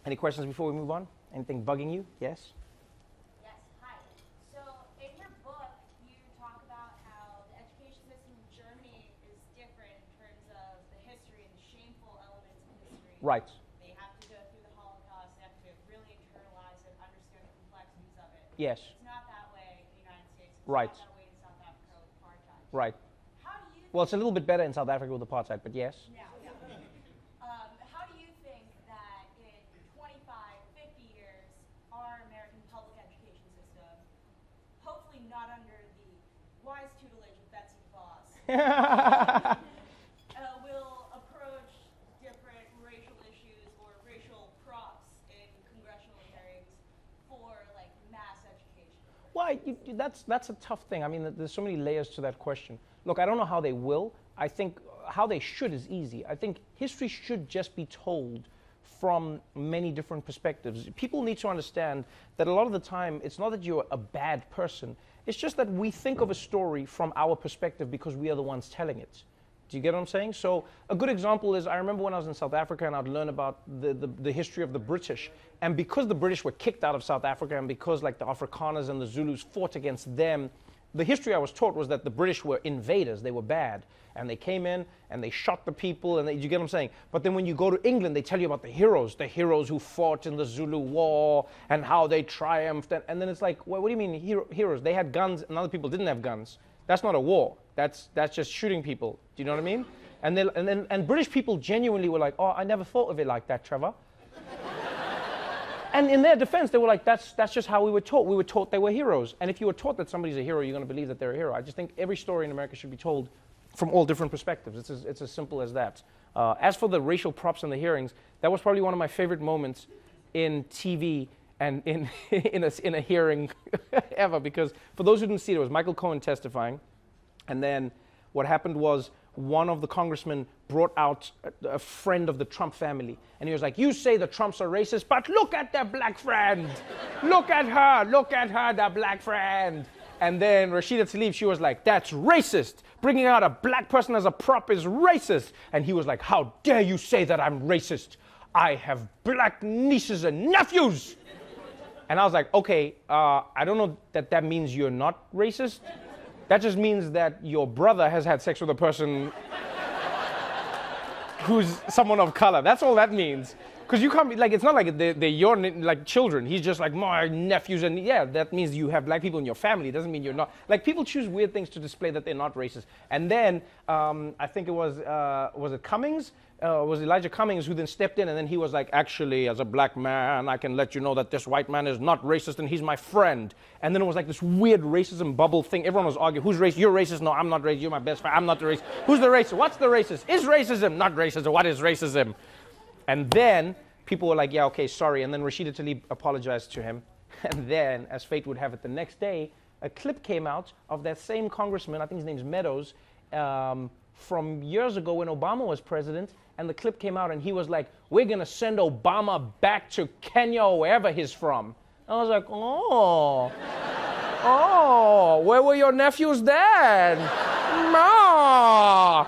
Any questions before we move on? Anything bugging you? Yes? Yes, hi. So in your book, you talk about how the education system in Germany is different in terms of the history and the shameful elements of history. Right. They have to go through the Holocaust, they have to really internalize and understand the complexities of it. Yes. It's not that way in the United States. It's Right. not that way in South Africa with apartheid. Right. How do you Well, it's a little bit better in South Africa with apartheid, but yes. Yeah. How do you think that in 25, 50 years, our American public education system, hopefully not under the wise tutelage of Betsy DeVos, will approach different racial issues or racial props in congressional hearings for like mass education? Well, that's a tough thing. I mean, there's so many layers to that question. Look, I don't know how they will. I think how they should is easy. I think history should just be told from many different perspectives. People need to understand that a lot of the time, it's not that you're a bad person. It's just that we think of a story from our perspective because we are the ones telling it. Do you get what I'm saying? So a good example is, I remember when I was in South Africa and I'd learn about the history of the British. And because the British were kicked out of South Africa and because like the Afrikaners and the Zulus fought against them, the history I was taught was that the British were invaders. They were bad. And they came in and they shot the people. And you get what I'm saying? But then when you go to England, they tell you about the heroes who fought in the Zulu War and how they triumphed. And then it's like, well, what do you mean heroes? They had guns and other people didn't have guns. That's not a war. That's just shooting people. Do you know what I mean? And British people genuinely were like, oh, I never thought of it like that, Trevor. And in their defense, they were like, that's just how we were taught. We were taught they were heroes. And if you were taught that somebody's a hero, you're going to believe that they're a hero. I just think every story in America should be told from all different perspectives. It's as simple as that. As for the racial props in the hearings, that was probably one of my favorite moments in TV and in a hearing ever. Because for those who didn't see it, it was Michael Cohen testifying. And then what happened was one of the congressmen brought out a friend of the Trump family. And he was like, you say the Trumps are racist, but look at their black friend. Look at her, the black friend. And then Rashida Tlaib, she was like, that's racist. Bringing out a black person as a prop is racist. And he was like, how dare you say that I'm racist? I have black nieces and nephews. And I was like, okay, I don't know that means you're not racist. That just means that your brother has had sex with a person who's someone of color. That's all that means. Because you can't be, like, it's not like they're your, like, children. He's just like, my nephews, and yeah, that means you have black people in your family. It doesn't mean you're not. Like, people choose weird things to display that they're not racist. And then, I think it was it Cummings? Was Elijah Cummings who then stepped in, and then he was like, actually, as a black man, I can let you know that this white man is not racist and he's my friend. And then it was like this weird racism bubble thing. Everyone was arguing, who's racist? You're racist? No, I'm not racist. You're my best friend. I'm not the racist. Who's the racist? What's the racist? Is racism not racism? What is racism? And then people were like, yeah, okay, sorry. And then Rashida Tlaib apologized to him. And then, as fate would have it, the next day, a clip came out of that same congressman, I think his name's Meadows, from years ago when Obama was president. And the clip came out and he was like, we're going to send Obama back to Kenya or wherever he's from. I was like, oh, where were your nephews then? No.